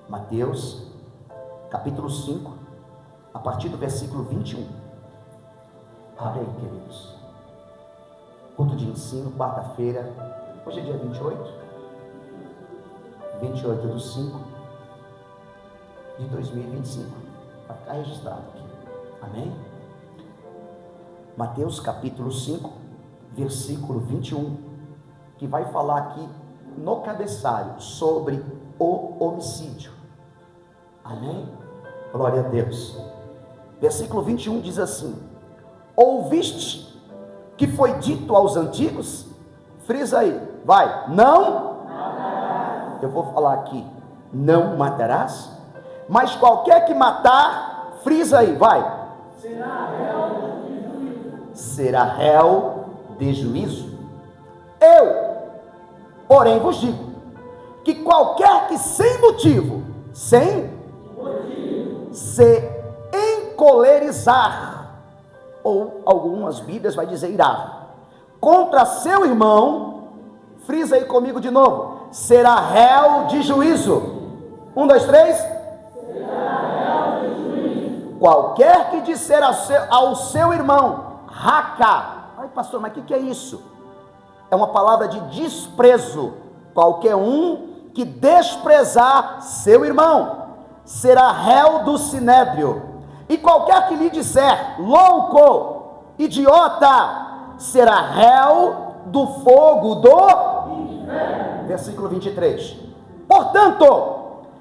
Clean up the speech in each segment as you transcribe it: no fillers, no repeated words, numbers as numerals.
Mateus, capítulo 5, a partir do versículo 21. Abre aí, queridos. Culto de ensino, quarta-feira. Hoje é dia 28? 28 de 5 de 2025. Vai ficar registrado aqui. Amém? Mateus, capítulo 5, versículo 21, que vai falar aqui no cabeçalho sobre o homicídio. Amém? Glória a Deus. Versículo 21 diz assim: ouviste que foi dito aos antigos? Frisa aí, vai, não matarás. Eu vou falar aqui, não matarás. Mas qualquer que matar, frisa aí, vai, será réu de juízo. Eu, porém, vos digo que qualquer que sem motivo se encolerizar, ou algumas bíblias vai dizer irar, contra seu irmão, frisa aí comigo de novo, será réu de juízo. 1, 2, 3. Será réu de juízo. Qualquer que disser ao seu irmão, raca. Ai, pastor, mas o que é isso? É uma palavra de desprezo. Qualquer um que desprezar seu irmão será réu do sinédrio. E qualquer que lhe disser louco, idiota, será réu do fogo do inferno. Versículo 23. Portanto,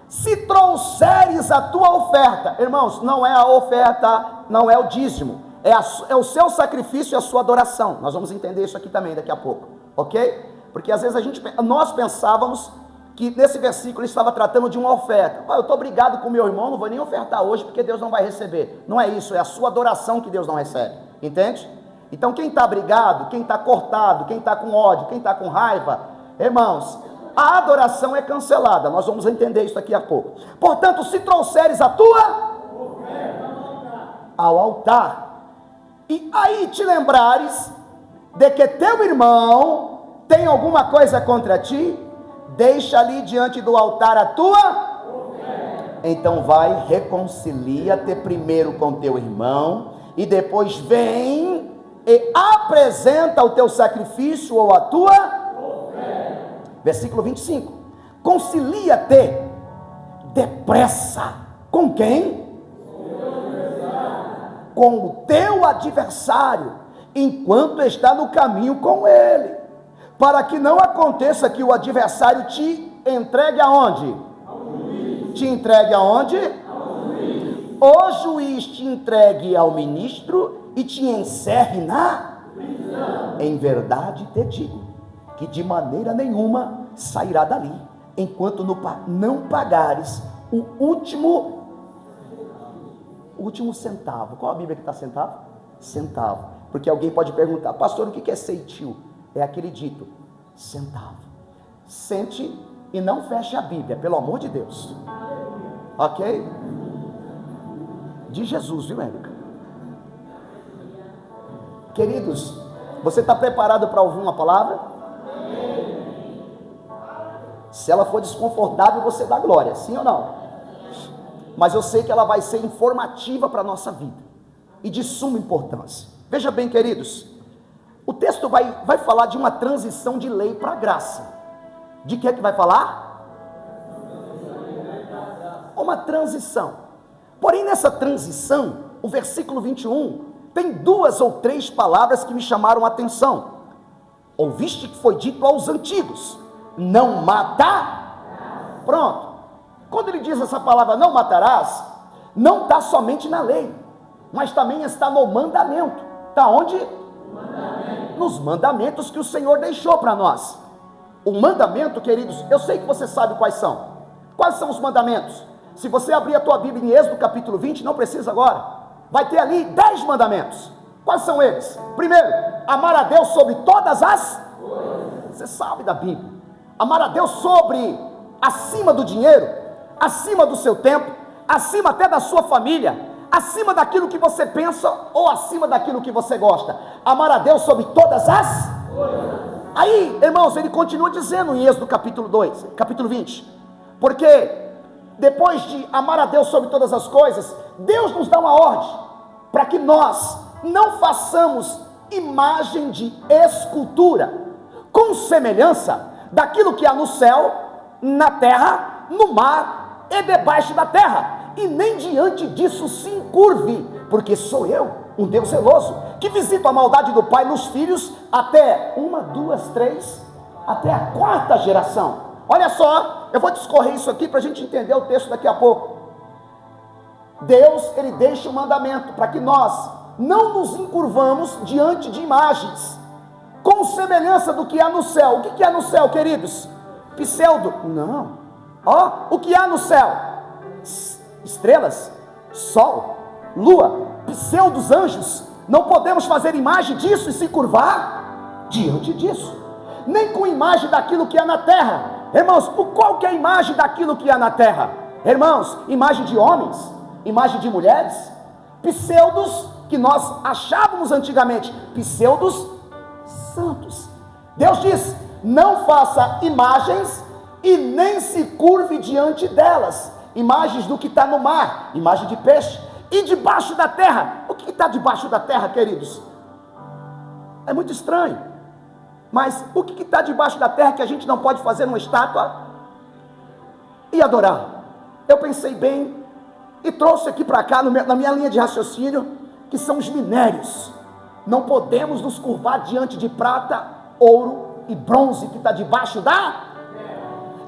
se trouxeres a tua oferta, irmãos, não é a oferta, não é o dízimo, é o seu sacrifício e a sua adoração. Nós vamos entender isso aqui também daqui a pouco, ok? Porque às vezes nós pensávamos que nesse versículo ele estava tratando de uma oferta. Eu estou brigado com meu irmão, não vou nem ofertar hoje porque Deus não vai receber. Não é isso, é a sua adoração que Deus não recebe, entende? Então quem está brigado, quem está cortado, quem está com ódio, quem está com raiva, irmãos, a adoração é cancelada. Nós vamos entender isso daqui a pouco. Portanto, se trouxeres a tua ao altar, e aí te lembrares de que teu irmão tem alguma coisa contra ti, deixa ali diante do altar a tua então vai, reconcilia-te primeiro com teu irmão, e depois vem e apresenta o teu sacrifício ou a tua versículo 25, concilia-te depressa, com quem? Com o teu adversário, enquanto está no caminho com ele, para que não aconteça que o adversário te entregue aonde? Te entregue aonde? O juiz te entregue ao ministro e te encerre na prisão. Em verdade te digo, que de maneira nenhuma sairá dali, enquanto não pagares o último centavo. Qual a Bíblia que está centavo? Centavo. Porque alguém pode perguntar, pastor, o que é ceitil? É aquele dito, centavo. Sente e não feche a Bíblia, pelo amor de Deus. Ok? De Jesus, viu, Érica? Queridos, você está preparado para ouvir uma palavra? Se ela for desconfortável, você dá glória, sim ou não? Mas eu sei que ela vai ser informativa para a nossa vida e de suma importância. Veja bem, queridos, o texto vai falar de uma transição de lei para graça. De que é que vai falar? Uma transição. Porém, nessa transição, o versículo 21 tem 2 ou 3 palavras que me chamaram a atenção. Ouviste que foi dito aos antigos, não matar. Pronto. Quando ele diz essa palavra, não matarás, não está somente na lei, mas também está no mandamento. Está onde? Nos mandamentos que o Senhor deixou para nós. O mandamento, queridos, eu sei que você sabe quais são. Quais são os mandamentos? Se você abrir a tua Bíblia em Êxodo capítulo 20, não precisa agora, vai ter ali 10 mandamentos. Quais são eles? Primeiro, amar a Deus sobre todas as coisas. Você sabe da Bíblia. Amar a Deus acima do dinheiro, acima do seu tempo, acima até da sua família, acima daquilo que você pensa ou acima daquilo que você gosta. Amar a Deus sobre todas as coisas. Aí, irmãos, ele continua dizendo em Êxodo capítulo 20, porque depois de amar a Deus sobre todas as coisas, Deus nos dá uma ordem, para que nós não façamos imagem de escultura, com semelhança daquilo que há no céu, na terra, no mar e debaixo da terra, e nem diante disso se encurve, porque sou eu, um Deus zeloso, que visito a maldade do pai nos filhos, até 1, 2, 3, até a 4ª geração. Olha só, eu vou discorrer isso aqui para a gente entender o texto daqui a pouco. Deus, ele deixa um mandamento para que nós não nos encurvamos diante de imagens, com semelhança do que há no céu. O que há no céu, queridos? Pseudo? Não. Ó, o que há no céu? Estrelas, sol, lua, pseudos anjos. Não podemos fazer imagem disso e se curvar diante disso. Nem com imagem daquilo que há na terra. Irmãos, qual que é a imagem daquilo que há na terra? Irmãos, imagem de homens, imagem de mulheres, pseudos que nós achávamos antigamente, pseudos santos. Deus diz: não faça imagens e nem se curve diante delas. Imagens do que está no mar, imagem de peixe, e debaixo da terra. O que está debaixo da terra, queridos? É muito estranho, mas o que está debaixo da terra que a gente não pode fazer uma estátua e adorar? Eu pensei bem e trouxe aqui para cá, na minha linha de raciocínio, que são os minérios. Não podemos nos curvar diante de prata, ouro e bronze que está debaixo da...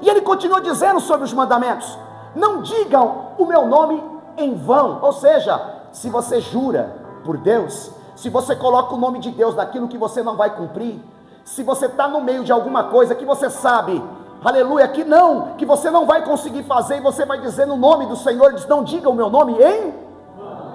E ele continua dizendo sobre os mandamentos: não digam o meu nome em vão. Ou seja, se você jura por Deus, se você coloca o nome de Deus naquilo que você não vai cumprir, se você está no meio de alguma coisa que você sabe, aleluia, que você não vai conseguir fazer, e você vai dizer no nome do Senhor, diz: não diga o meu nome em vão.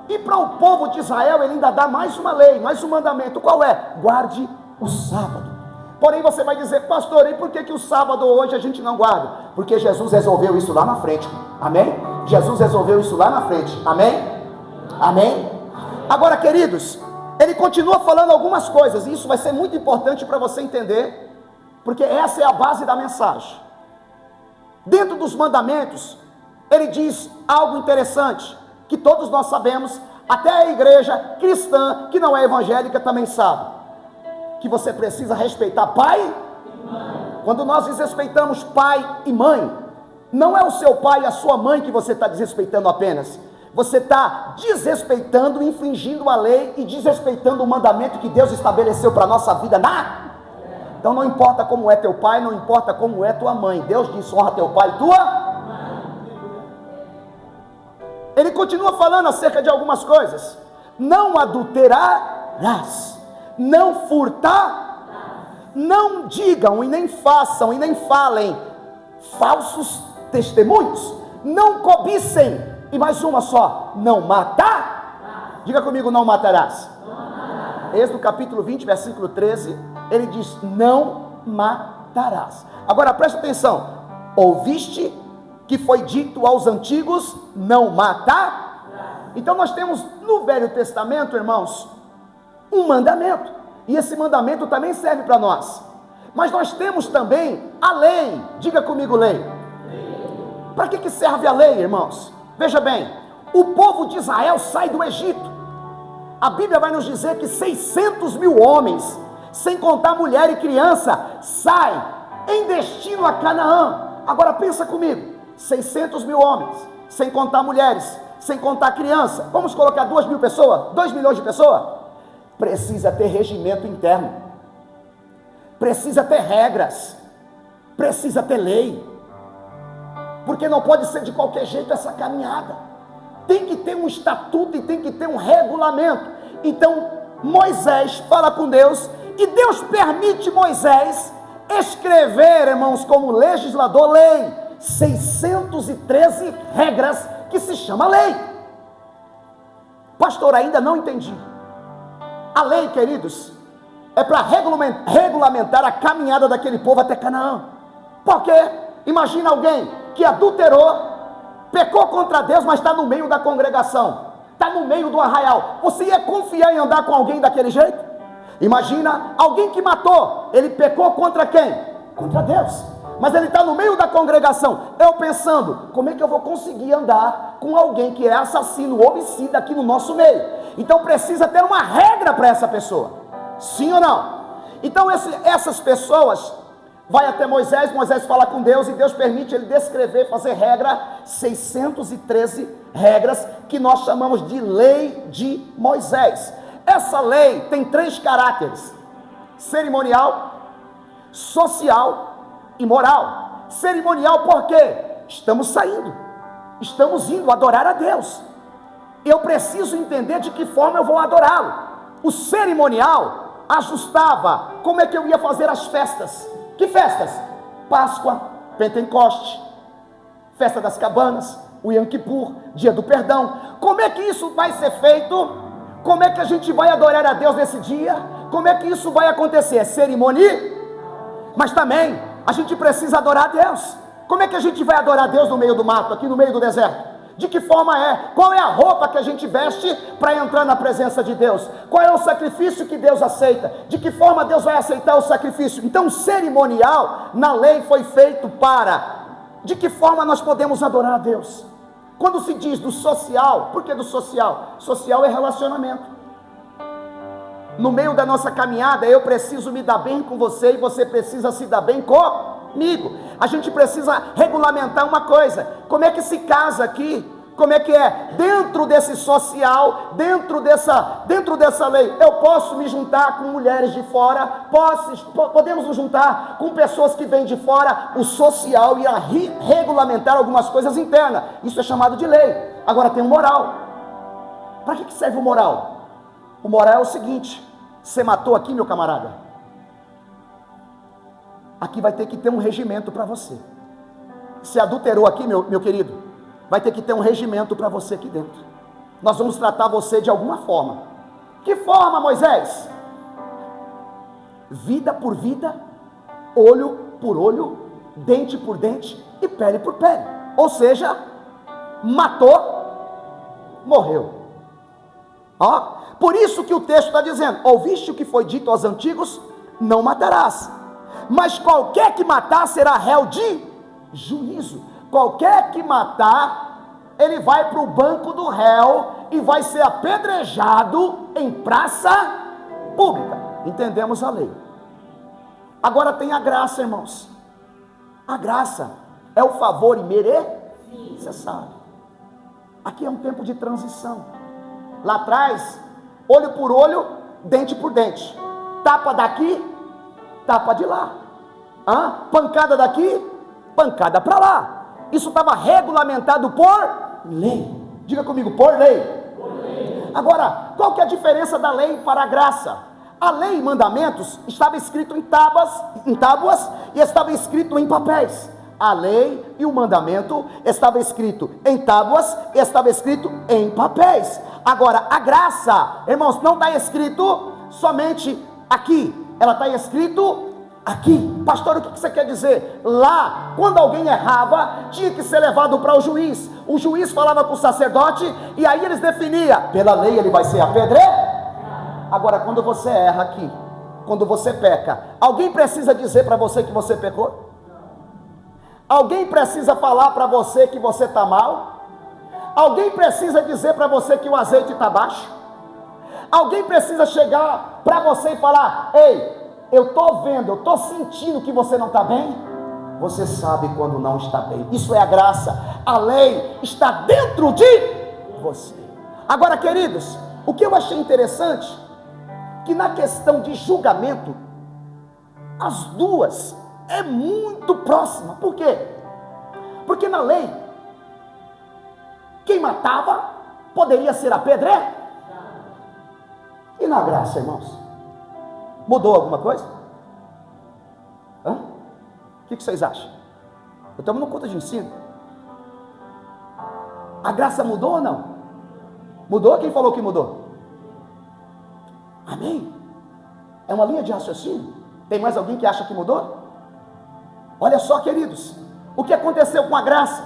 E para o povo de Israel ele ainda dá mais uma lei, mais um mandamento. Qual é? Guarde o sábado. Porém você vai dizer: pastor, e por que o sábado hoje a gente não guarda? Porque Jesus resolveu isso lá na frente, amém? Jesus resolveu isso lá na frente, amém? Amém? Agora, queridos, ele continua falando algumas coisas, e isso vai ser muito importante para você entender, porque essa é a base da mensagem. Dentro dos mandamentos, ele diz algo interessante, que todos nós sabemos, até a igreja cristã, que não é evangélica, também sabe, que você precisa respeitar pai e mãe. Quando nós desrespeitamos pai e mãe, não é o seu pai e a sua mãe que você está desrespeitando apenas, você está desrespeitando, infringindo a lei e desrespeitando o mandamento que Deus estabeleceu para a nossa vida. Então não importa como é teu pai, não importa como é tua mãe, Deus diz: honra teu pai e tua mãe. Ele continua falando acerca de algumas coisas: não adulterarás, não furtar, não digam e nem façam e nem falem falsos testemunhos, não cobicem, e mais uma só: não matar. Diga comigo: não matarás. Êxodo capítulo 20, versículo 13, ele diz: não matarás. Agora presta atenção: ouviste que foi dito aos antigos: não matar. Então nós temos no Velho Testamento, irmãos, um mandamento, e esse mandamento também serve para nós, mas nós temos também a lei. Diga comigo: lei. Para que serve a lei, irmãos? Veja bem, o povo de Israel sai do Egito, a Bíblia vai nos dizer que 600 mil homens, sem contar mulher e criança, saem em destino a Canaã. Agora pensa comigo: 600 mil homens, sem contar mulheres, sem contar criança, vamos colocar 2 mil pessoas, 2 milhões de pessoas. Precisa ter regimento interno, precisa ter regras, precisa ter lei, porque não pode ser de qualquer jeito essa caminhada, tem que ter um estatuto e tem que ter um regulamento. Então Moisés fala com Deus, e Deus permite Moisés escrever, irmãos, como legislador, lei, 613 regras, que se chama lei. Pastor, ainda não entendi. A lei, queridos, é para regulamentar a caminhada daquele povo até Canaã. Por quê? Imagina alguém que adulterou, pecou contra Deus, mas está no meio da congregação, está no meio do arraial. Você ia confiar em andar com alguém daquele jeito? Imagina alguém que matou, ele pecou contra quem? Contra Deus, mas ele está no meio da congregação. Eu pensando, como é que eu vou conseguir andar com alguém que é assassino, homicida aqui no nosso meio? Então precisa ter uma regra para essa pessoa, sim ou não? Então essas pessoas vai até Moisés, Moisés fala com Deus, e Deus permite ele descrever, fazer regra, 613 regras, que nós chamamos de lei de Moisés. Essa lei tem 3 caráteres: cerimonial, social e moral. Cerimonial porque estamos saindo, estamos indo adorar a Deus, eu preciso entender de que forma eu vou adorá-lo. O cerimonial ajustava como é que eu ia fazer as festas. Que festas? Páscoa, Pentecoste, Festa das Cabanas, o Yom Kippur, Dia do Perdão. Como é que isso vai ser feito? Como é que a gente vai adorar a Deus nesse dia? Como é que isso vai acontecer? É cerimônia, mas também a gente precisa adorar a Deus. Como é que a gente vai adorar a Deus no meio do mato, aqui no meio do deserto? De que forma é? Qual é a roupa que a gente veste para entrar na presença de Deus? Qual é o sacrifício que Deus aceita? De que forma Deus vai aceitar o sacrifício? Então o cerimonial na lei foi feito para... De que forma nós podemos adorar a Deus? Quando se diz do social, por que do social? Social é relacionamento. No meio da nossa caminhada, eu preciso me dar bem com você e você precisa se dar bem comigo. A gente precisa regulamentar uma coisa: como é que se casa aqui? Como é que é? Dentro desse social, dentro dessa lei, eu posso me juntar com mulheres de fora, podemos nos juntar com pessoas que vêm de fora. O social ia regulamentar algumas coisas internas, isso é chamado de lei. Agora tem o moral. Para que serve o moral? O moral é o seguinte: você matou aqui, meu camarada, aqui vai ter que ter um regimento para você. Se adulterou aqui, meu querido, vai ter que ter um regimento para você aqui dentro. Nós vamos tratar você de alguma forma. Que forma, Moisés? Vida por vida, olho por olho, dente por dente e pele por pele. Ou seja, matou, morreu. Ó, por isso que o texto está dizendo: ouviste o que foi dito aos antigos, não matarás. Mas qualquer que matar será réu de juízo. Qualquer que matar, ele vai para o banco do réu e vai ser apedrejado em praça pública. Entendemos a lei. Agora tem a graça, irmãos. A graça é o favor imerecido. Você sabe. Aqui é um tempo de transição. Lá atrás, olho por olho, dente por dente. Tapa daqui, tapa de lá. Pancada daqui, pancada para lá. Isso estava regulamentado por lei. Diga comigo, por lei. Por lei. Agora, qual que é a diferença da lei para a graça? A lei e mandamentos estava escrito em tábuas e estava escrito em papéis. A lei e o mandamento estava escrito em tábuas e estava escrito em papéis. Agora, a graça, irmãos, não está escrito somente aqui, ela está escrito aqui. Pastor, o que você quer dizer? Lá, quando alguém errava, tinha que ser levado para o juiz. O juiz falava com o sacerdote e aí eles definiam: pela lei ele vai ser apedrejado. Agora, quando você erra aqui, quando você peca, alguém precisa dizer para você que você pecou? Alguém precisa falar para você que você está mal? Alguém precisa dizer para você que o azeite está baixo? Alguém precisa chegar para você e falar: ei, eu estou vendo, eu estou sentindo que você não está bem? Você sabe quando não está bem. Isso é a graça. A lei está dentro de você. Agora, queridos, o que eu achei interessante, que na questão de julgamento, as duas é muito próxima. Por quê? Porque na lei, quem matava poderia ser apedrejado. E na graça, irmãos, mudou alguma coisa? O que vocês acham? Estamos no culto de ensino. A graça mudou ou não? Mudou? Quem falou que mudou? Amém? É uma linha de raciocínio. Tem mais alguém que acha que mudou? Olha só, queridos, o que aconteceu com a graça?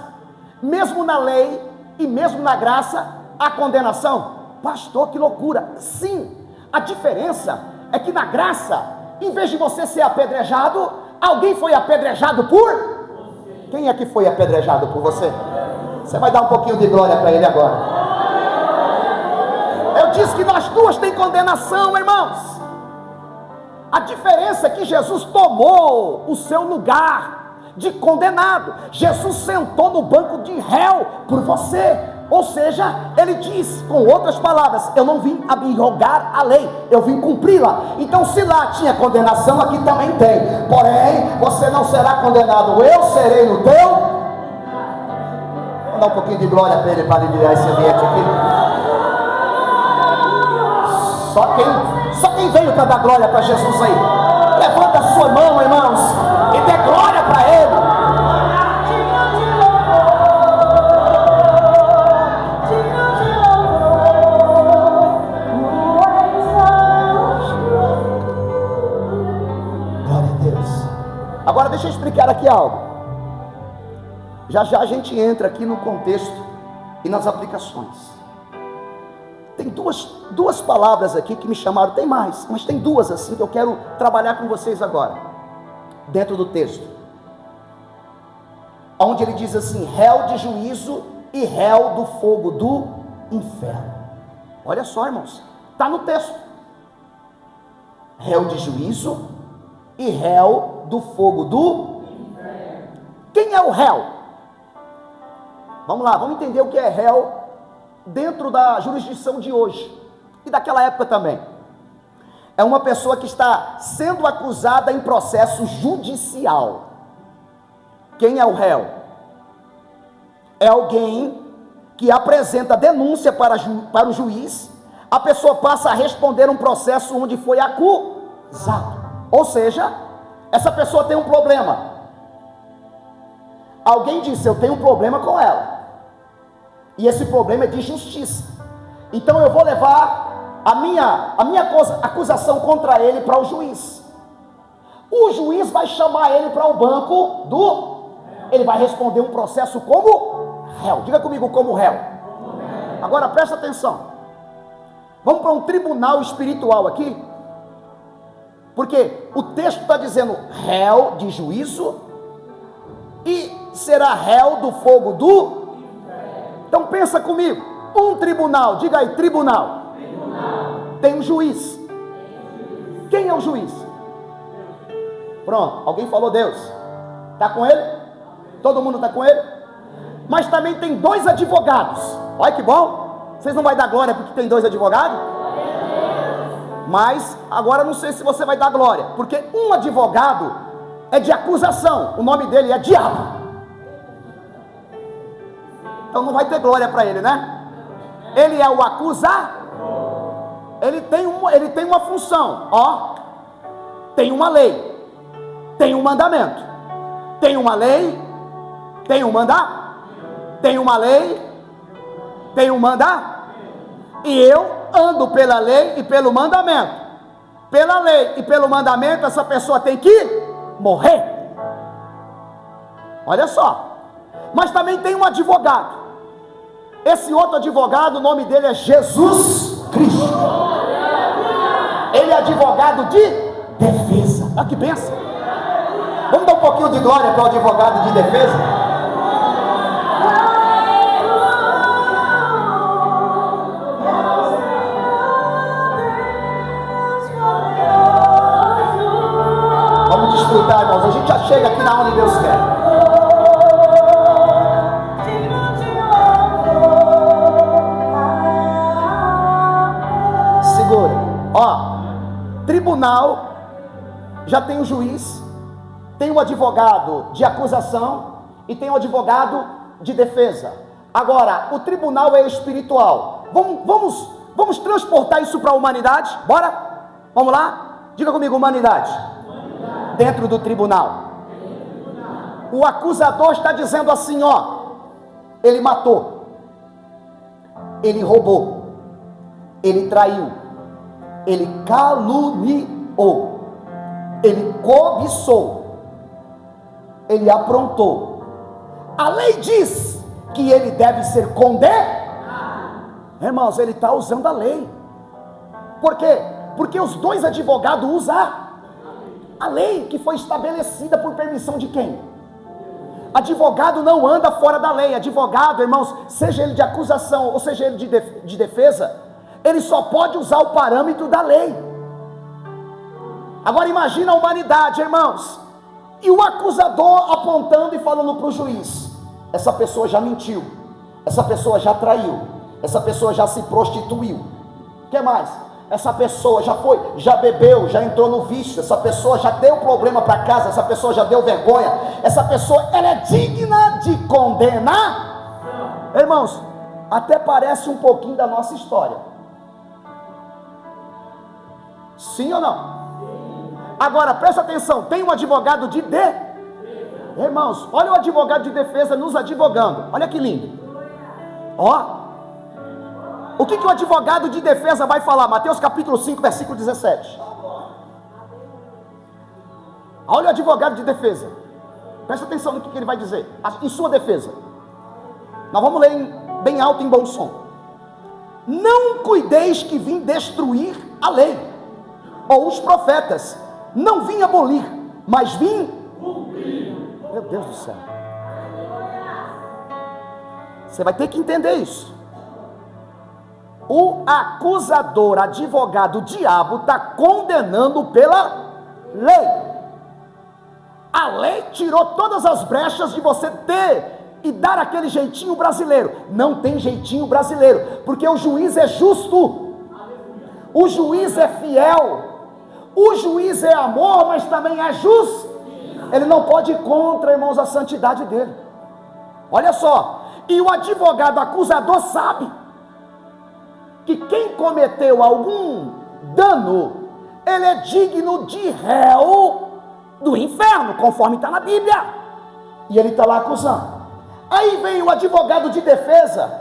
Mesmo na lei e mesmo na graça, a condenação. Pastor, que loucura! Sim, a diferença é que na graça, em vez de você ser apedrejado, Alguém foi apedrejado por? Quem é que foi apedrejado por você? Você vai dar um pouquinho de glória para ele agora. Eu disse que nós duas tem condenação, irmãos. A diferença é que Jesus tomou o seu lugar de condenado. Jesus sentou no banco de réu por você. Ou seja, ele diz, com outras palavras, eu não vim abrogar a lei, eu vim cumpri-la. Então se lá tinha condenação, aqui também tem. Porém, você não será condenado, eu serei no teu. Vou dar um pouquinho de glória para ele, para aliviar esse ambiente aqui. Só quem veio para dar glória para Jesus aí, levanta a sua mão, irmãos, e dê glória para ele. Agora deixa eu explicar aqui algo. Já já a gente entra aqui no contexto e nas aplicações. Tem duas palavras aqui que me chamaram, tem mais, mas tem duas assim que eu quero trabalhar com vocês agora, dentro do texto, onde ele diz assim, réu de juízo e réu do fogo do inferno. Olha só, irmãos, está no texto, réu de juízo e réu do fogo do inferno. Quem é o réu? Vamos lá, vamos entender o que é réu dentro da jurisdição de hoje e daquela época também. É uma pessoa que está sendo acusada em processo judicial. Quem é o réu? É alguém que apresenta denúncia para o juiz, a pessoa passa a responder um processo onde foi acusado. Ou seja, essa pessoa tem um problema. Alguém disse, eu tenho um problema com ela. E esse problema é de justiça. Então eu vou levar a minha acusação contra ele para o juiz. O juiz vai chamar ele para o banco do... Ele vai responder um processo como réu. Diga comigo, como réu. Agora presta atenção. Vamos para um tribunal espiritual aqui. Porque o texto está dizendo réu de juízo e será réu do fogo do... Então pensa comigo, um tribunal, diga aí, tribunal. Tem um juiz. Quem é o juiz? Pronto, alguém falou Deus. Está com ele? Todo mundo está com ele? Mas também tem dois advogados. Olha que bom. Vocês não vão dar glória porque tem dois advogados? Mas agora não sei se você vai dar glória, porque um advogado é de acusação, o nome dele é diabo. Então não vai ter glória para ele, né? Ele é o acusador. Ele tem uma função, ó. Tem uma lei, tem um mandamento. Tem uma lei, tem um mandamento. Tem uma lei, tem um mandamento. E eu ando pela lei e pelo mandamento. Pela lei e pelo mandamento, essa pessoa tem que morrer. Olha só. Mas também tem um advogado. Esse outro advogado, o nome dele é Jesus Cristo. Ele é advogado de defesa. Olha que benção. Vamos dar um pouquinho de glória para o advogado de defesa? Vamos desfrutar, irmãos. A gente já chega aqui na onde Deus quer. Ó, tribunal, já tem o juiz, tem o advogado de acusação e tem o advogado de defesa. Agora, o tribunal é espiritual. Vamos transportar isso para a humanidade? Bora? Vamos lá? Diga comigo, humanidade. Dentro do tribunal. O acusador está dizendo assim, ó, ele matou, ele roubou, ele traiu, ele caluniou, ele cobiçou, ele aprontou. A lei diz que ele deve ser condenado. Irmãos, ele está usando a lei. Por quê? Porque os dois advogados usam A lei que foi estabelecida por permissão de quem? Advogado não anda fora da lei. Advogado, irmãos, seja ele de acusação ou seja ele de defesa, ele só pode usar o parâmetro da lei. Agora imagina a humanidade, irmãos, e o acusador apontando e falando para o juiz: essa pessoa já mentiu, essa pessoa já traiu, essa pessoa já se prostituiu, o que mais? Essa pessoa já bebeu, já entrou no vício, essa pessoa já deu problema para casa, essa pessoa já deu vergonha, essa pessoa, ela é digna de condenar. Irmãos, até parece um pouquinho da nossa história. Sim ou não? Agora, presta atenção, tem um advogado de Irmãos, olha o advogado de defesa nos advogando, olha que lindo. Ó, o que o advogado de defesa vai falar? Mateus capítulo 5, versículo 17. Olha o advogado de defesa, presta atenção no que ele vai dizer, em sua defesa. Nós vamos ler bem alto, em bom som. Não cuideis que vim destruir a lei, ou os profetas. Não vim abolir, mas vim cumprir. Meu Deus do céu, você vai ter que entender isso. O acusador, advogado, o diabo está condenando pela lei. A lei tirou todas as brechas de você ter e dar aquele jeitinho brasileiro. Não tem jeitinho brasileiro, porque o juiz é justo, o juiz é fiel, o juiz é amor, mas também é justo. Ele não pode ir contra, irmãos, a santidade dele. Olha só, e o advogado acusador sabe que quem cometeu algum dano, ele é digno de réu do inferno, conforme está na Bíblia, e ele está lá acusando. Aí vem o advogado de defesa,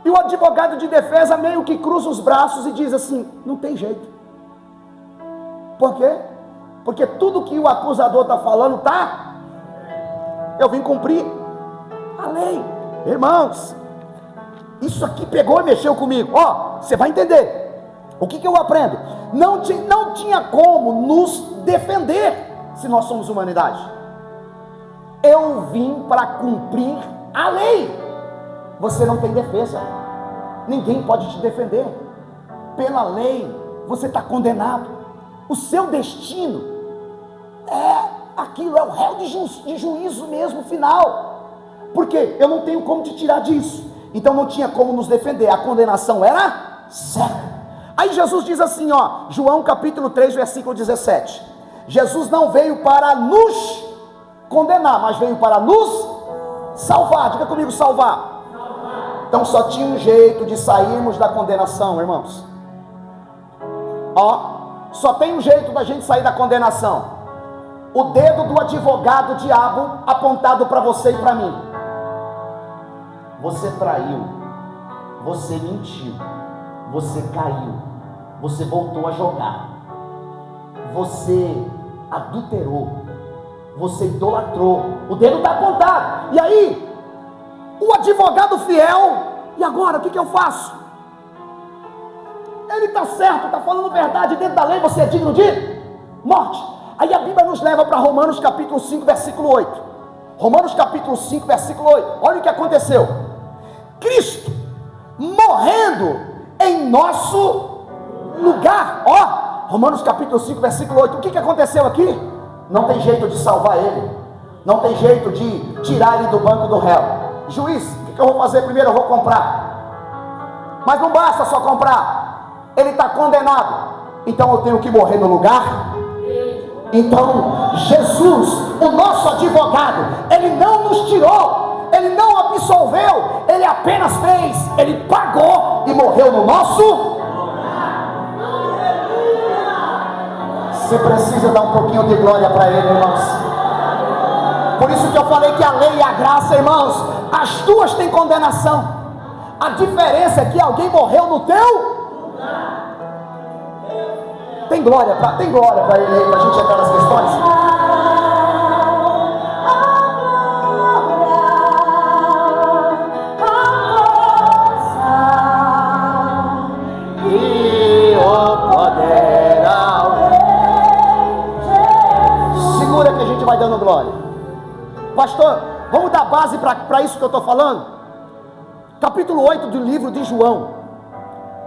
e o advogado de defesa meio que cruza os braços e diz assim: não tem jeito. Por quê? Porque tudo que o acusador está falando eu vim cumprir a lei. Irmãos, isso aqui pegou e mexeu comigo. Ó, você vai entender. O que eu aprendo? Não tinha como nos defender se nós somos humanidade. Eu vim para cumprir a lei. Você não tem defesa. Ninguém pode te defender. Pela lei, você está condenado. O seu destino aquilo, é o réu de juízo mesmo, final. Porque eu não tenho como te tirar disso. Então não tinha como nos defender, a condenação era certa. Aí Jesus diz assim, ó, João capítulo 3, versículo 17: Jesus não veio para nos condenar, mas veio para nos salvar. Diga comigo, salvar. Então só tinha um jeito de sairmos da condenação, irmãos. Ó, só tem um jeito da gente sair da condenação: o dedo do advogado diabo apontado para você e para mim. Você traiu, você mentiu, você caiu, você voltou a jogar, você adulterou, você idolatrou. O dedo está apontado. E aí, o advogado fiel: e agora, o que eu faço? Ele está certo, está falando verdade, dentro da lei você é digno de morte. Aí a Bíblia nos leva para Romanos capítulo 5, versículo 8. Romanos capítulo 5, versículo 8. Olha o que aconteceu. Cristo morrendo em nosso lugar. Ó, Romanos capítulo 5, versículo 8. O que aconteceu aqui? Não tem jeito de salvar ele. Não tem jeito de tirar ele do banco do réu. Juiz, o que eu vou fazer? Primeiro eu vou comprar. Mas não basta só comprar. Ele está condenado. Então eu tenho que morrer no lugar. Então Jesus, o nosso advogado, ele não nos tirou, ele não absolveu, ele apenas fez, ele pagou e morreu no nosso. Você precisa dar um pouquinho de glória para ele, irmãos. Por isso que eu falei que a lei e a graça, irmãos, as duas têm condenação. A diferença é que alguém morreu no teu. Tem glória para ele aí, para a gente entrar nas questões? E o poder ao para isso que eu estou falando? Capítulo 8 do livro de João.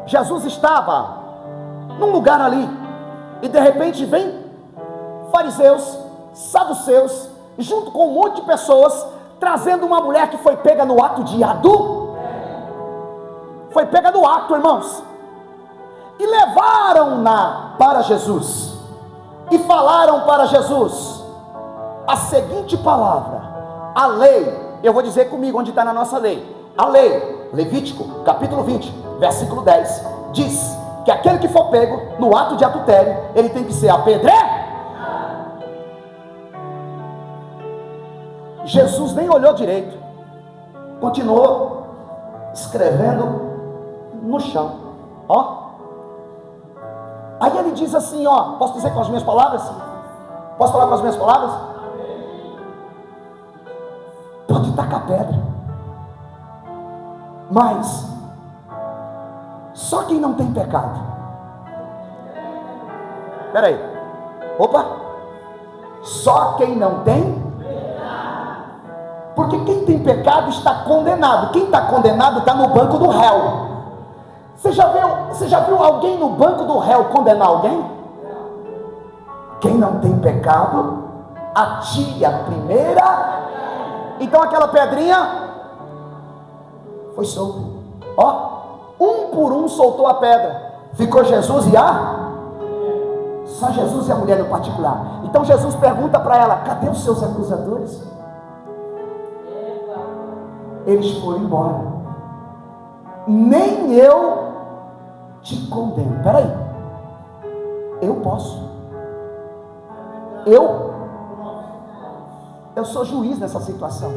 Jesus estava num lugar ali, e de repente vem fariseus, saduceus, junto com um monte de pessoas, trazendo uma mulher que foi pega no ato de adultério. Foi pega no ato, irmãos, e levaram-na para Jesus, e falaram para Jesus a seguinte palavra: a lei, eu vou dizer comigo onde está na nossa lei, a lei, Levítico, capítulo 20, versículo 10, diz que aquele que for pego no ato de adultério, ele tem que ser apedrejado. Jesus nem olhou direito, continuou escrevendo no chão, ó. Aí ele diz assim, ó, posso dizer com as minhas palavras? Posso falar com as minhas palavras? Pode tacar pedra, mas só quem não tem pecado. Espera aí, opa, só quem não tem, porque quem tem pecado está condenado. Quem está condenado está no banco do réu. Você já viu alguém no banco do réu condenar alguém? Quem não tem pecado, atire a primeira. Então aquela pedrinha foi solta, ó, um por um soltou a pedra. Ficou Jesus e só Jesus e a mulher no particular. Então Jesus pergunta para ela: cadê os seus acusadores? Eles foram embora. Nem eu te condeno. Espera aí, eu posso, eu sou juiz nessa situação.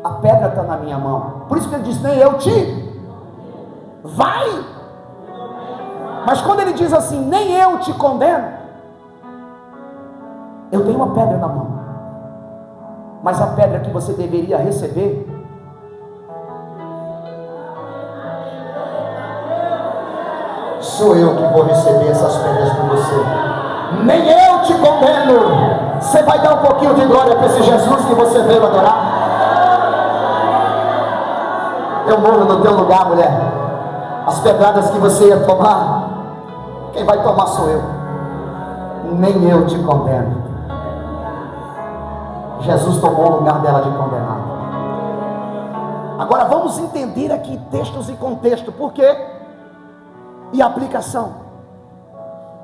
A pedra está na minha mão. Por isso que ele diz: nem eu te vai. Mas quando ele diz assim, nem eu te condeno, eu tenho uma pedra na mão, mas a pedra que você deveria receber, sou eu que vou receber essas pedras por você. Nem eu te condeno. Você vai dar um pouquinho de glória para esse Jesus que você veio adorar? Eu morro no teu lugar, mulher. As pedradas que você ia tomar, quem vai tomar sou eu. Nem eu te condeno. Jesus tomou o lugar dela de condenado. Agora vamos entender aqui textos e contexto. Por quê? E aplicação.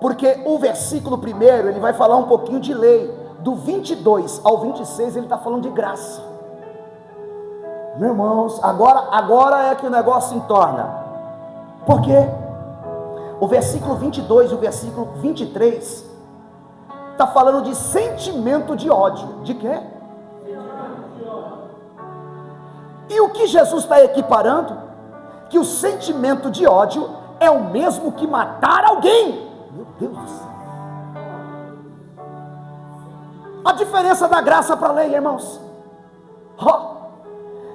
Porque o versículo primeiro, ele vai falar um pouquinho de lei. Do 22 ao 26, ele está falando de graça. Meus irmãos, agora é que o negócio se entorna. Por quê? O versículo 22 e o versículo 23 está falando de sentimento de ódio. De quê? E o que Jesus está equiparando? Que o sentimento de ódio é o mesmo que matar alguém. Meu Deus do céu. A diferença da graça para a lei, irmãos.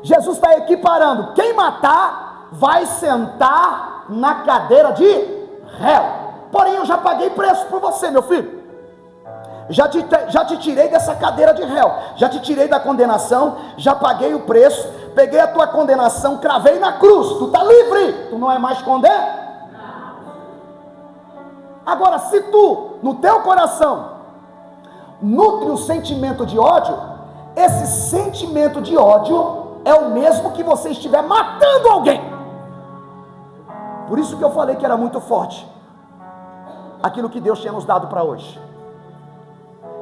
Jesus está equiparando: quem matar vai sentar na cadeira de réu. Porém eu já paguei preço por você, meu filho. Já te tirei dessa cadeira de réu, já te tirei da condenação, já paguei o preço, peguei a tua condenação, cravei na cruz, tu está livre, tu não é mais condenado. Agora, se tu, no teu coração, nutre o sentimento de ódio, esse sentimento de ódio é o mesmo que você estiver matando alguém. Por isso que eu falei que era muito forte aquilo que Deus tinha nos dado para hoje.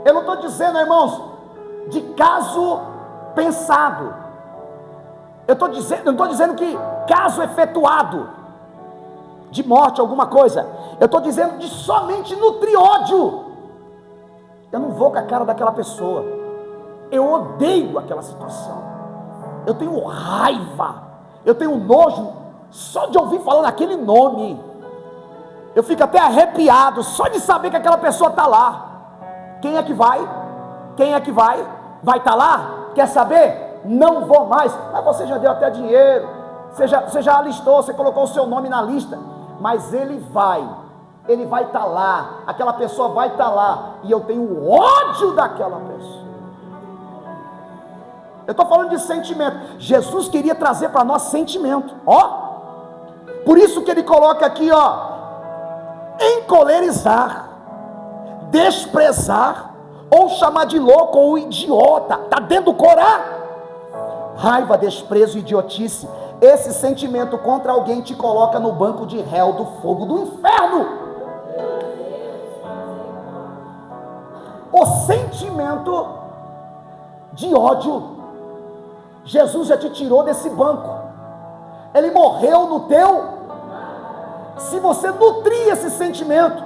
Eu não estou dizendo, irmãos, de caso pensado. Eu não estou dizendo que caso efetuado, de morte, alguma coisa. Eu estou dizendo de somente nutrir ódio. Eu não vou com a cara daquela pessoa. Eu odeio aquela situação. Eu tenho raiva. Eu tenho nojo só de ouvir falar naquele nome. Eu fico até arrepiado só de saber que aquela pessoa está lá. Quem é que vai? Quem é que vai? Vai estar lá? Quer saber? Não vou mais. Mas você já deu até dinheiro. Você já alistou, você colocou o seu nome na lista. Mas ele vai estar lá, aquela pessoa vai estar lá, e eu tenho ódio daquela pessoa. Eu estou falando de sentimento. Jesus queria trazer para nós sentimento. Por isso que ele coloca aqui, encolerizar, desprezar, ou chamar de louco ou idiota. Está dentro do Corão. Raiva, desprezo, idiotice. Esse sentimento contra alguém te coloca no banco de réu do fogo do inferno. O sentimento de ódio, Jesus já te tirou desse banco. Ele morreu no teu. Se você nutrir esse sentimento,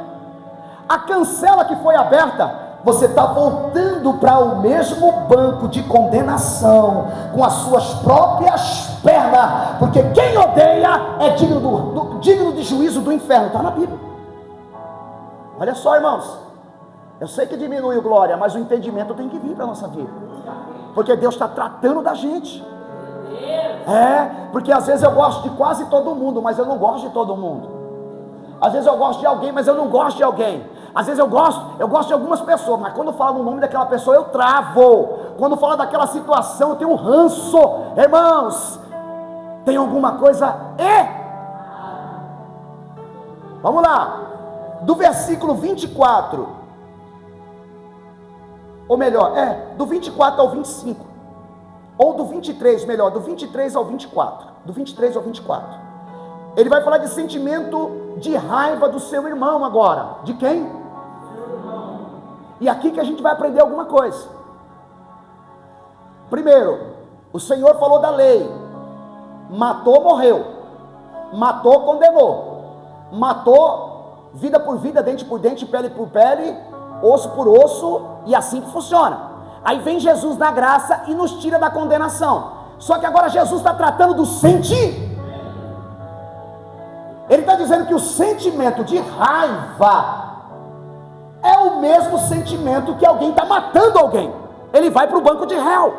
a cancela que foi aberta, você está voltando para o mesmo banco de condenação, com as suas próprias pernas, porque quem odeia é digno de juízo do inferno. Está na Bíblia. Olha só, irmãos, eu sei que diminui o glória, mas o entendimento tem que vir para a nossa vida, porque Deus está tratando da gente. Porque às vezes eu gosto de quase todo mundo, mas eu não gosto de todo mundo. Às vezes eu gosto de alguém, mas eu não gosto de alguém. Às vezes eu gosto de algumas pessoas, mas quando falo no nome daquela pessoa eu travo. Quando falo daquela situação eu tenho um ranço. Irmãos, tem alguma coisa Vamos lá, do versículo 24, ou melhor, do 24 ao 25, ou do 23, melhor, do 23 ao 24, do 23 ao 24, ele vai falar de sentimento de raiva do seu irmão agora. De quem? E aqui que a gente vai aprender alguma coisa. Primeiro, o Senhor falou da lei. Matou, morreu. Matou, condenou. Matou, vida por vida, dente por dente, pele por pele, osso por osso, e assim que funciona. Aí vem Jesus na graça e nos tira da condenação. Só que agora Jesus está tratando do sentir. Ele está dizendo que o sentimento de raiva é o mesmo sentimento que alguém está matando alguém. Ele vai para o banco de réu.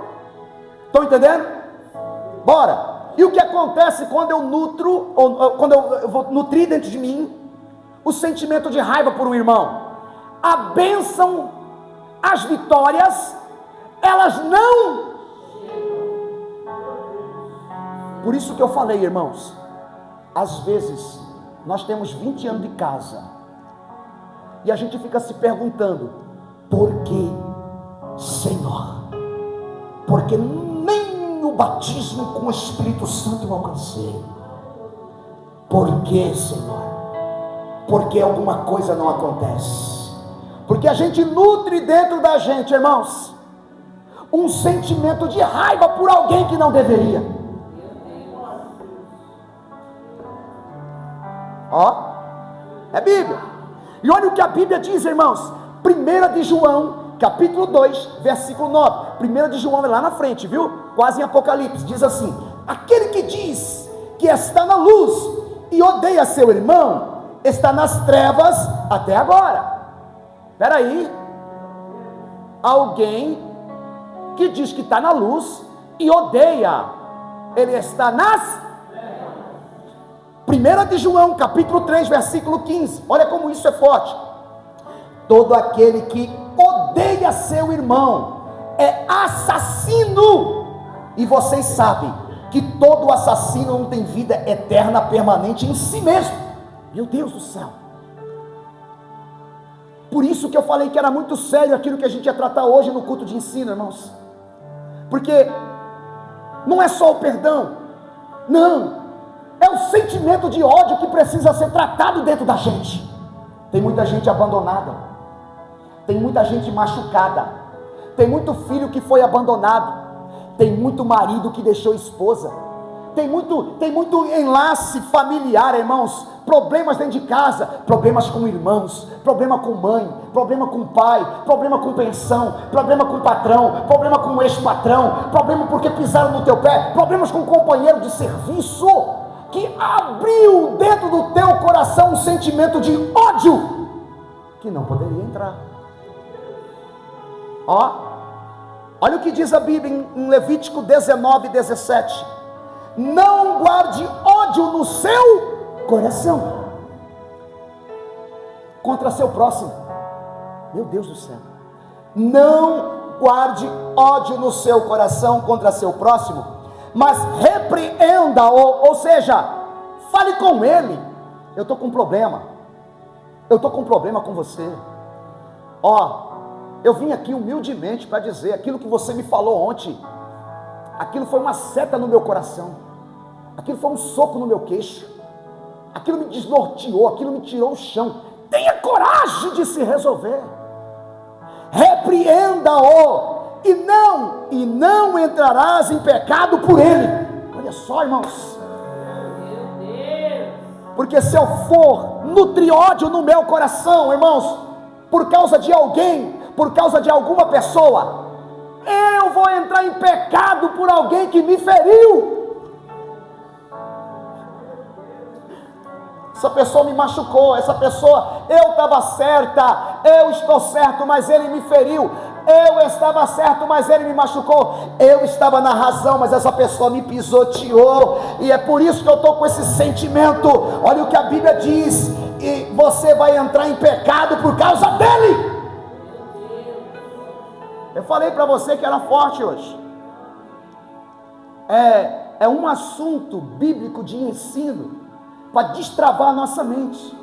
Estão entendendo? Bora. E o que acontece quando eu nutro, ou quando eu vou nutrir dentro de mim o sentimento de raiva por um irmão? A bênção, as vitórias, elas não. Por isso que eu falei, irmãos, às vezes nós temos 20 anos de casa e a gente fica se perguntando: por que, Senhor? Porque nem o batismo com o Espírito Santo eu alcancei. Por que, Senhor? Porque alguma coisa não acontece. Porque a gente nutre dentro da gente, irmãos, um sentimento de raiva por alguém que não deveria. É Bíblia. E olha o que a Bíblia diz, irmãos. 1 de João, capítulo 2, versículo 9. 1 de João é lá na frente, viu? Quase em Apocalipse. Diz assim: aquele que diz que está na luz e odeia seu irmão, está nas trevas até agora. Espera aí. Alguém que diz que está na luz e odeia, ele está nas 1 de João, capítulo 3, versículo 15. Olha como isso é forte. Todo aquele que odeia seu irmão é assassino. E vocês sabem que todo assassino não tem vida eterna, permanente em si mesmo. Meu Deus do céu. Por isso que eu falei que era muito sério aquilo que a gente ia tratar hoje no culto de ensino, irmãos. Porque não é só o perdão. Não. É o sentimento de ódio que precisa ser tratado dentro da gente. Tem muita gente abandonada, tem muita gente machucada, tem muito filho que foi abandonado, tem muito marido que deixou esposa, tem muito enlace familiar, irmãos, problemas dentro de casa, problemas com irmãos, problema com mãe, problema com pai, problema com pensão, problema com patrão, problema com ex-patrão, problema porque pisaram no teu pé, problemas com companheiro de serviço, que abriu dentro do teu coração um sentimento de ódio, que não poderia entrar. Olha o que diz a Bíblia em Levítico 19, 17. Não guarde ódio no seu coração contra seu próximo. Meu Deus do céu. Não guarde ódio no seu coração contra seu próximo, mas repreenda-o, ou seja, fale com ele. Eu estou com um problema, com você. Eu vim aqui humildemente para dizer, aquilo que você me falou ontem, aquilo foi uma seta no meu coração, aquilo foi um soco no meu queixo, aquilo me desnorteou, aquilo me tirou o chão. Tenha coragem de se resolver, repreenda-o, e não entrarás em pecado por ele. Olha só, irmãos, porque se eu for nutrir ódio no meu coração, irmãos, por causa de alguém, por causa de alguma pessoa, eu vou entrar em pecado por alguém que me feriu. Essa pessoa me machucou, essa pessoa, eu estava certa, eu estou certo, mas ele me feriu. Eu estava certo, mas ele me machucou. Eu estava na razão, mas essa pessoa me pisoteou. E é por isso que eu estou com esse sentimento. Olha o que a Bíblia diz. E você vai entrar em pecado por causa dele. Eu falei para você que era forte hoje. É um assunto bíblico de ensino para destravar a nossa mente.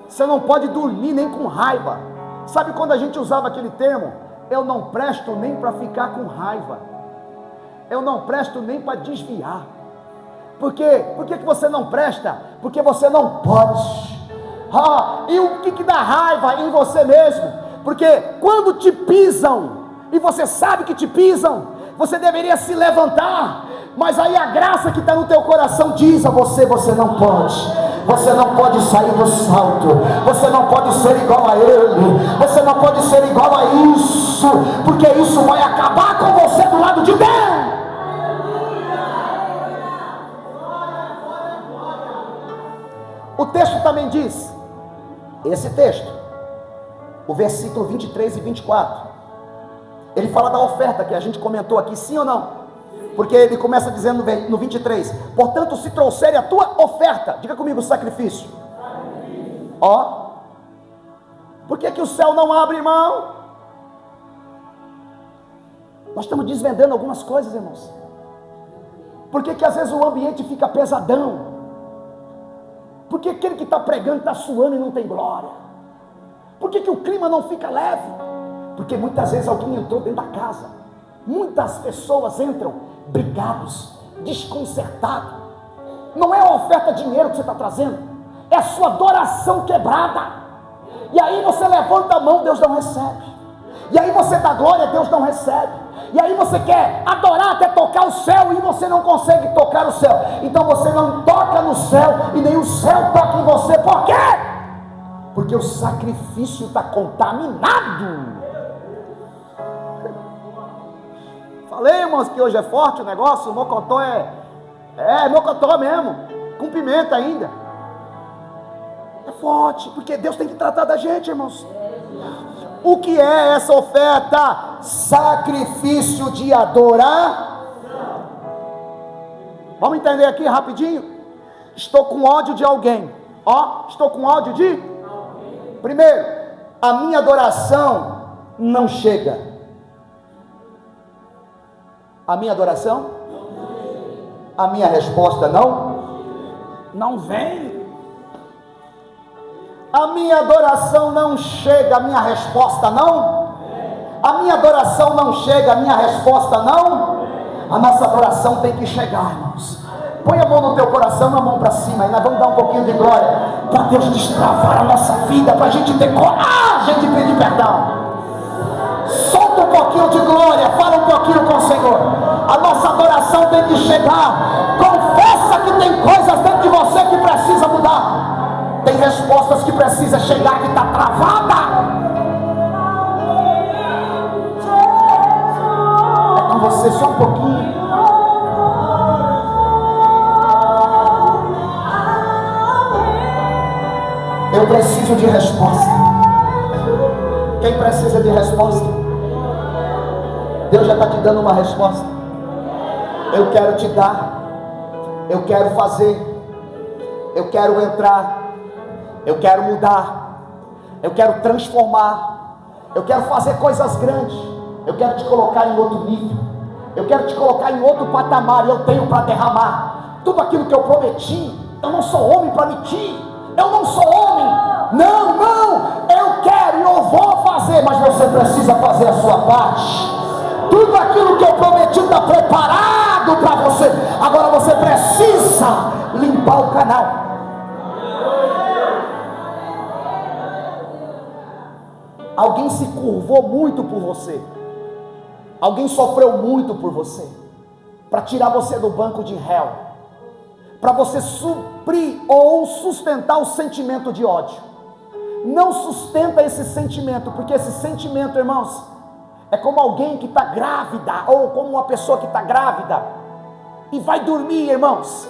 Você não pode dormir nem com raiva. Sabe quando a gente usava aquele termo? Eu não presto nem para ficar com raiva. Eu não presto nem para desviar. Por quê? Por que você não presta? Porque você não pode. E o que dá raiva em você mesmo? Porque quando te pisam, e você sabe que te pisam, você deveria se levantar, mas aí a graça que está no teu coração diz a você: você não pode. Você não pode sair do salto, você não pode ser igual a ele, você não pode ser igual a isso, porque isso vai acabar com você do lado de Deus. O texto também diz, esse texto, o versículo 23 e 24, ele fala da oferta que a gente comentou aqui, sim ou não? Porque ele começa dizendo no 23, portanto, se trouxerem a tua oferta, diga comigo, sacrifício. Por que o céu não abre, irmão? Nós estamos desvendando algumas coisas, irmãos. Por que às vezes o ambiente fica pesadão? Por que aquele que está pregando está suando e não tem glória? Por que o clima não fica leve? Porque muitas vezes alguém entrou dentro da casa. Muitas pessoas entram brigados, desconcertados. Não é a oferta dinheiro que você está trazendo, é a sua adoração quebrada. E aí você levanta a mão, Deus não recebe. E aí você dá glória, Deus não recebe. E aí você quer adorar até tocar o céu, e você não consegue tocar o céu. Então você não toca no céu, e nem o céu toca em você. Por quê? Porque o sacrifício está contaminado. Falei, irmãos, que hoje é forte o negócio. O mocotó é mocotó mesmo, com pimenta ainda. É forte, porque Deus tem que tratar da gente, irmãos. O que é essa oferta? Sacrifício de adorar. Vamos entender aqui rapidinho. Estou com ódio de alguém. Estou com ódio de? Primeiro, a minha adoração não chega. A minha adoração? A minha resposta não vem. A minha adoração não chega, a minha resposta não. A minha adoração não chega, a minha resposta não. A nossa adoração tem que chegar, irmãos. Põe a mão no teu coração, a mão para cima, e nós vamos dar um pouquinho de glória para Deus destravar a nossa vida, para a gente ter coragem de pedir perdão. Solta um pouquinho de glória, fala um pouquinho com o Senhor. A nossa adoração tem que chegar. Confessa que tem coisas dentro de você que precisa mudar. Tem respostas que precisa chegar, que está travada. É com você só um pouquinho. Eu preciso de resposta. Quem precisa de resposta? Deus já está te dando uma resposta. Eu quero te dar, eu quero fazer, eu quero entrar, eu quero mudar, eu quero transformar, Eu quero fazer coisas grandes. Eu quero te colocar em outro nível. Eu quero te colocar em outro patamar. Eu tenho para derramar tudo aquilo que eu prometi. Eu não sou homem para mentir. Eu não sou homem. Não. Eu quero e eu vou fazer. Mas você precisa fazer a sua parte. Tudo aquilo que eu prometi está preparado para você. Agora você precisa limpar o canal. Alguém se curvou muito por você. Alguém sofreu muito por você, para tirar você do banco de réu, para você suprir ou sustentar o sentimento de ódio. Não sustenta esse sentimento, porque esse sentimento, irmãos, é como alguém que está grávida, ou como uma pessoa que está grávida e vai dormir, irmãos,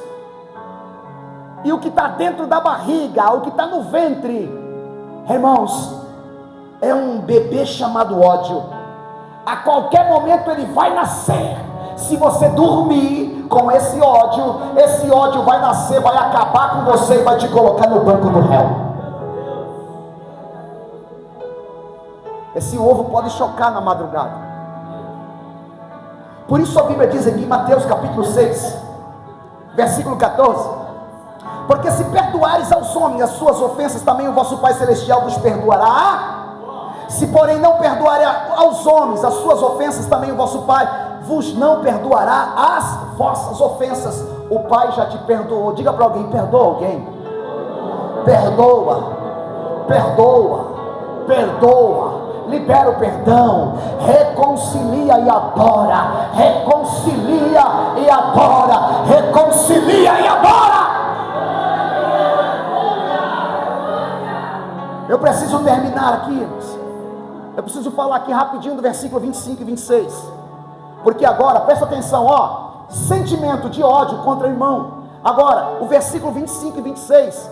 e o que está dentro da barriga, o que está no ventre, irmãos, é um bebê chamado ódio. A qualquer momento ele vai nascer. Se você dormir com esse ódio vai nascer, vai acabar com você e vai te colocar no banco do réu. Esse ovo pode chocar na madrugada. Por isso a Bíblia diz aqui em Mateus capítulo 6, versículo 14: porque se perdoares aos homens as suas ofensas, também o vosso Pai Celestial vos perdoará. Se porém não perdoarem aos homens as suas ofensas, também o vosso Pai vos não perdoará as vossas ofensas. O Pai já te perdoou. Diga para alguém: perdoa alguém. Perdoa. Libera o perdão. Reconcilia e adora. Eu preciso terminar aqui, irmãos. Eu preciso falar aqui rapidinho do versículo 25 e 26. Porque agora, presta atenção, sentimento de ódio contra o irmão. Agora, o versículo 25 e 26,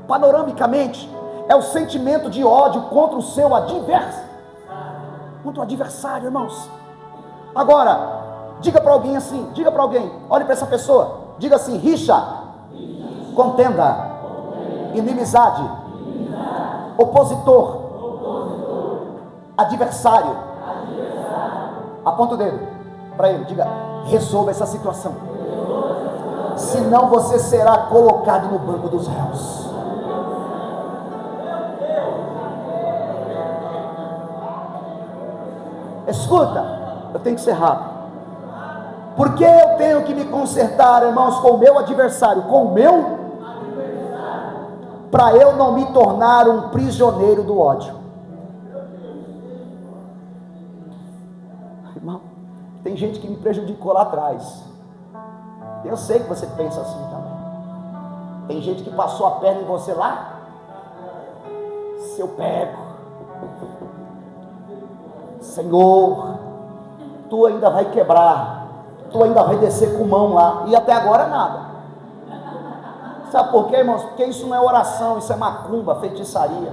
panoramicamente, é o sentimento de ódio contra o seu adversário, irmãos. Agora, diga para alguém assim, olhe para essa pessoa, diga assim: rixa, contenda, inimizade, opositor, adversário. Aponta o dedo para ele, diga: resolva essa situação, senão você será colocado no banco dos réus. Escuta, eu tenho que ser rápido. Porque eu tenho que me consertar, irmãos, com o meu adversário, para eu não me tornar um prisioneiro do ódio. Irmão, tem gente que me prejudicou lá atrás. Eu sei que você pensa assim também. Tem gente que passou a perna em você lá. Se eu pego, Senhor, tu ainda vai quebrar, tu ainda vai descer com mão lá, e até agora nada. Sabe por quê, irmãos? Porque isso não é oração, isso é macumba, feitiçaria.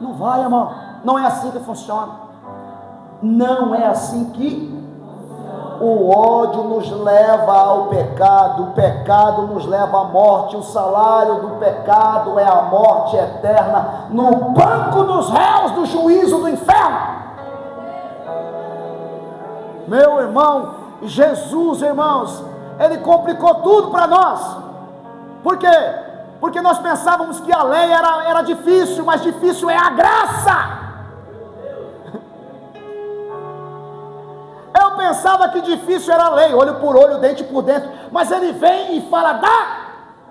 Não vai, irmão. Não é assim que funciona. Não é assim que o ódio nos leva ao pecado. O pecado nos leva à morte. O salário do pecado é a morte eterna, no banco dos réus do juízo do inferno. Meu irmão, Jesus, irmãos, Ele complicou tudo para nós. Por quê? Porque nós pensávamos que a lei era difícil, mas difícil é a graça. Eu pensava que difícil era a lei, olho por olho, dente por dente, mas Ele vem e fala: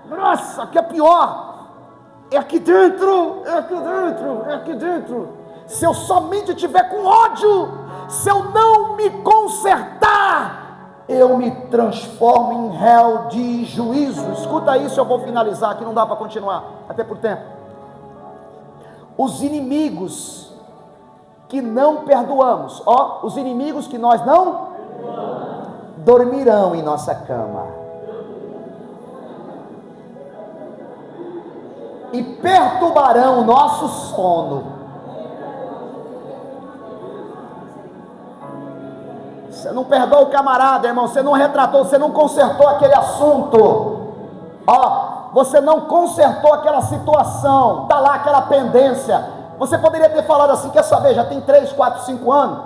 nossa, que é pior, é aqui dentro. Se eu somente estiver com ódio, se eu não me consertar, eu me transformo em réu de juízo. Escuta isso, eu vou finalizar, que não dá para continuar, até por tempo. Os inimigos que não perdoamos, os inimigos que nós não dormirão em nossa cama e perturbarão o nosso sono. Você não perdoa o camarada, irmão, você não retratou, você não consertou aquele assunto, você não consertou aquela situação, está lá aquela pendência. Você poderia ter falado assim: quer saber, já tem 3, 4, 5 anos,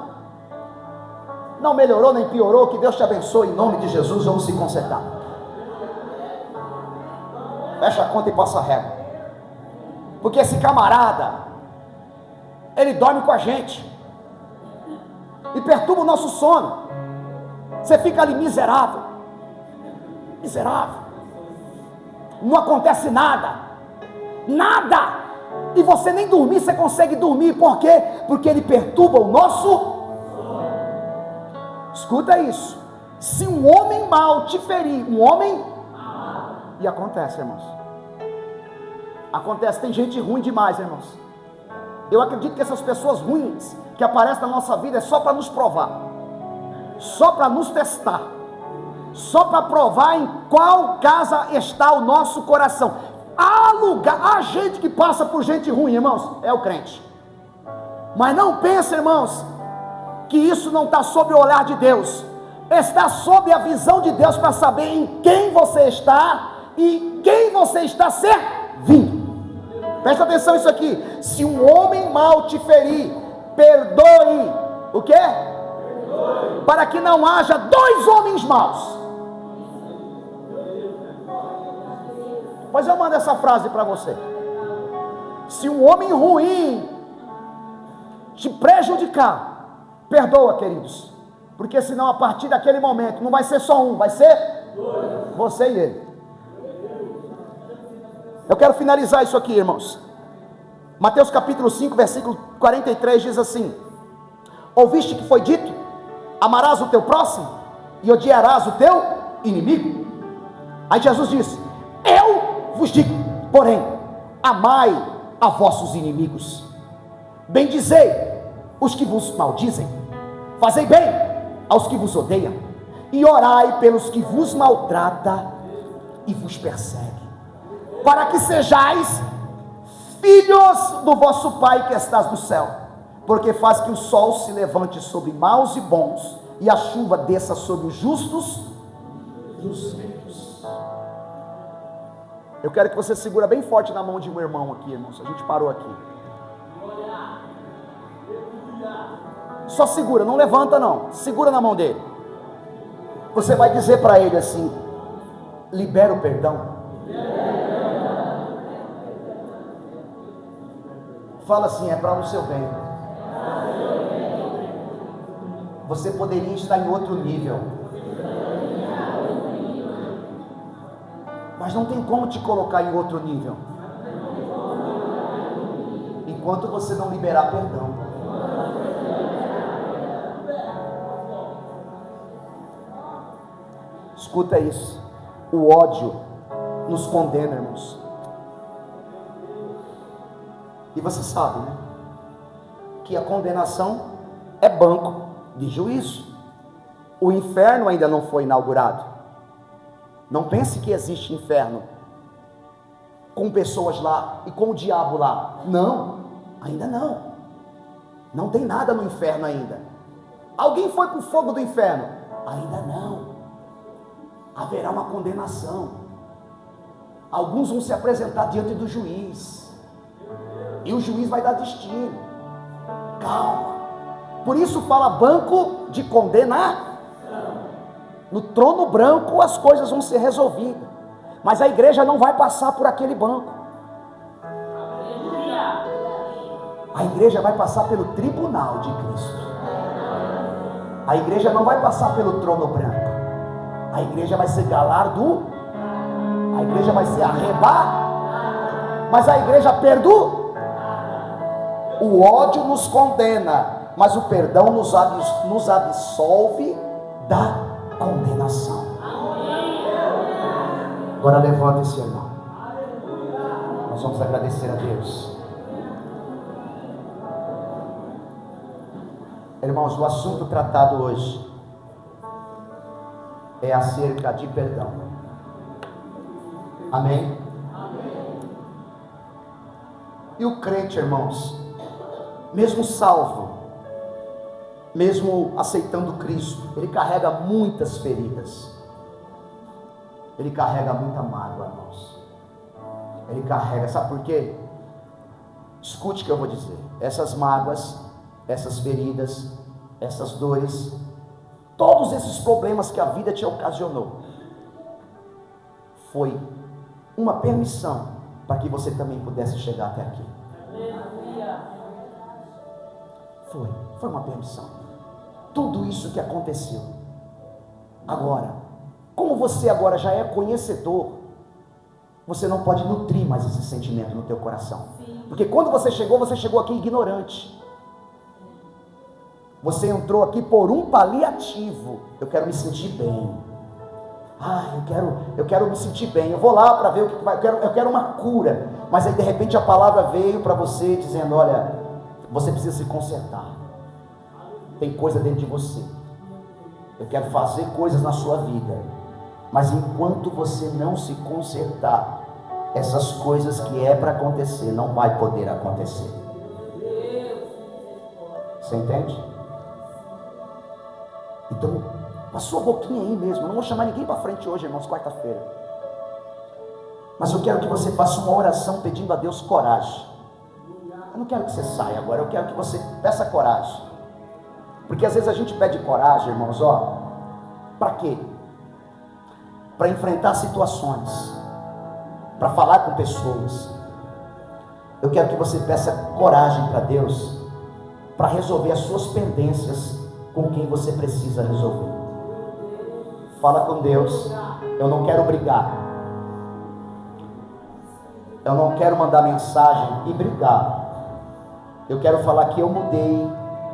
não melhorou nem piorou, que Deus te abençoe, em nome de Jesus, vamos se consertar. Fecha a conta e passa a régua. Porque esse camarada, ele dorme com a gente e perturba o nosso sono. Você fica ali miserável, não acontece nada, e você nem dormir você consegue dormir. Por quê? Porque ele perturba o nosso. Escuta isso: se um homem mau te ferir, e acontece, irmãos, acontece, tem gente ruim demais, irmãos. Eu acredito que essas pessoas ruins que aparecem na nossa vida é só para nos provar, só para nos testar, só para provar em qual casa está o nosso coração. Há gente que passa por gente ruim, irmãos, é o crente. Mas não pense, irmãos, que isso não está sob o olhar de Deus. Está sob a visão de Deus, para saber em quem você está e quem você está servindo. Presta atenção nisso aqui: se um homem mau te ferir, perdoe. O quê? Para que não haja 2 homens maus. Mas eu mando essa frase para você: se um homem ruim te prejudicar, perdoa, queridos, porque senão a partir daquele momento não vai ser só um, vai ser 2. Você e ele. Eu quero finalizar isso aqui, irmãos. Mateus capítulo 5, versículo 43 diz assim: ouviste que foi dito: amarás o teu próximo e odiarás o teu inimigo. Aí Jesus disse: eu vos digo, porém, amai a vossos inimigos, bendizei os que vos maldizem, fazei bem aos que vos odeiam, e orai pelos que vos maltratam e vos perseguem, para que sejais filhos do vosso Pai que estás no céu, porque faz que o sol se levante sobre maus e bons, e a chuva desça sobre os justos e os ímpios. Eu quero que você segura bem forte na mão de um irmão aqui, irmãos. A gente parou aqui. Só segura, não levanta não. Segura na mão dele. Você vai dizer para ele assim: libera o perdão. Fala assim: é para o seu bem. Você poderia estar em outro nível, mas não tem como te colocar em outro nível enquanto você não liberar perdão. Escuta isso: o ódio nos condena, irmãos. E você sabe, né, que a condenação é banco de juízo. O inferno ainda não foi inaugurado. Não pense que existe inferno com pessoas lá e com o diabo lá. Não, ainda não. Não tem nada no inferno ainda. Alguém foi para o fogo do inferno? Ainda não. Haverá uma condenação. Alguns vão se apresentar diante do juiz, e o juiz vai dar destino. Calma. Por isso fala banco de condenar. No trono branco as coisas vão ser resolvidas, mas a igreja não vai passar por aquele banco. A igreja vai passar pelo tribunal de Cristo. A igreja não vai passar pelo trono branco. A igreja vai ser galardo. A igreja vai ser mas a igreja perdoa. O ódio nos condena, mas o perdão nos absolve da condenação. Agora levanta esse irmão. Nós vamos agradecer a Deus. Irmãos, o assunto tratado hoje é acerca de perdão. Amém? E o crente, irmãos, mesmo salvo, mesmo aceitando Cristo, ele carrega muitas feridas, ele carrega muita mágoa, irmãos. Ele carrega, sabe por quê? Escute o que eu vou dizer. Essas mágoas, essas feridas, essas dores, todos esses problemas que a vida te ocasionou, foi uma permissão para que você também pudesse chegar até aqui. Foi uma permissão. Tudo isso que aconteceu. Agora, como você agora já é conhecedor, você não pode nutrir mais esse sentimento no teu coração. Porque quando você chegou aqui ignorante. Você entrou aqui por um paliativo. Eu quero me sentir bem. Eu quero me sentir bem. Eu vou lá para ver o que vai. Eu quero uma cura. Mas aí de repente a palavra veio para você dizendo: olha, você precisa se consertar. Tem coisa dentro de você. Eu quero fazer coisas na sua vida. Mas enquanto você não se consertar, essas coisas que é para acontecer não vai poder acontecer. Você entende? Então, passou a boquinha aí mesmo. Eu não vou chamar ninguém para frente hoje, irmãos, quarta-feira. Mas eu quero que você faça uma oração pedindo a Deus coragem. Eu não quero que você saia agora, eu quero que você peça coragem. Porque às vezes a gente pede coragem, irmãos, para quê? Para enfrentar situações, para falar com pessoas. Eu quero que você peça coragem para Deus, para resolver as suas pendências com quem você precisa resolver. Fala com Deus: eu não quero brigar, eu não quero mandar mensagem e brigar. Eu quero falar que eu mudei,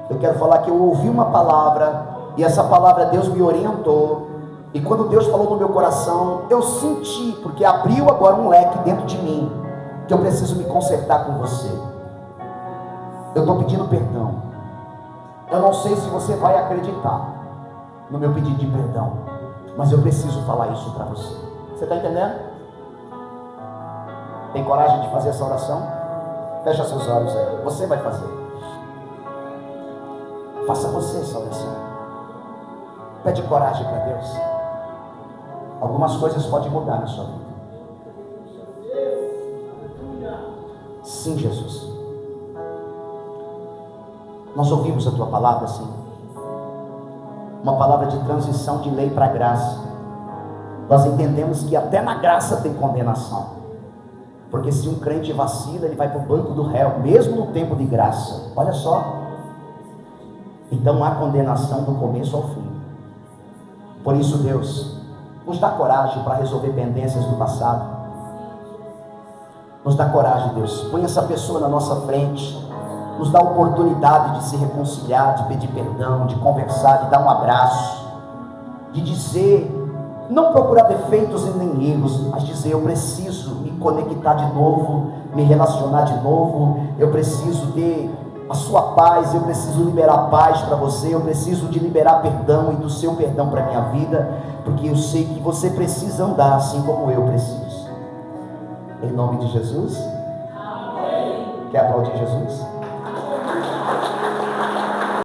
eu quero falar que eu ouvi uma palavra, e essa palavra Deus me orientou, e quando Deus falou no meu coração, eu senti, porque abriu agora um leque dentro de mim, que eu preciso me consertar com você. Eu estou pedindo perdão. Eu não sei se você vai acreditar no meu pedido de perdão, mas eu preciso falar isso para você. Você está entendendo? Tem coragem de fazer essa oração? Fecha seus olhos aí. Você vai fazer. Faça você essa oração. Pede coragem para Deus. Algumas coisas podem mudar na sua vida. Sim, Jesus. Nós ouvimos a tua palavra, Senhor. Uma palavra de transição de lei para graça. Nós entendemos que até na graça tem condenação. Porque se um crente vacila, ele vai para o banco do réu, mesmo no tempo de graça. Olha só. Então há condenação do começo ao fim. Por isso, Deus, nos dá coragem para resolver pendências do passado. Nos dá coragem, Deus. Põe essa pessoa na nossa frente. Nos dá a oportunidade de se reconciliar, de pedir perdão, de conversar, de dar um abraço, de dizer, não procurar defeitos e nem erros, mas dizer: eu preciso me conectar de novo, me relacionar de novo, eu preciso ter a sua paz, eu preciso liberar paz para você, eu preciso de liberar perdão e do seu perdão para a minha vida, porque eu sei que você precisa andar assim como eu preciso. Em nome de Jesus. Amém. Quer aplaudir Jesus?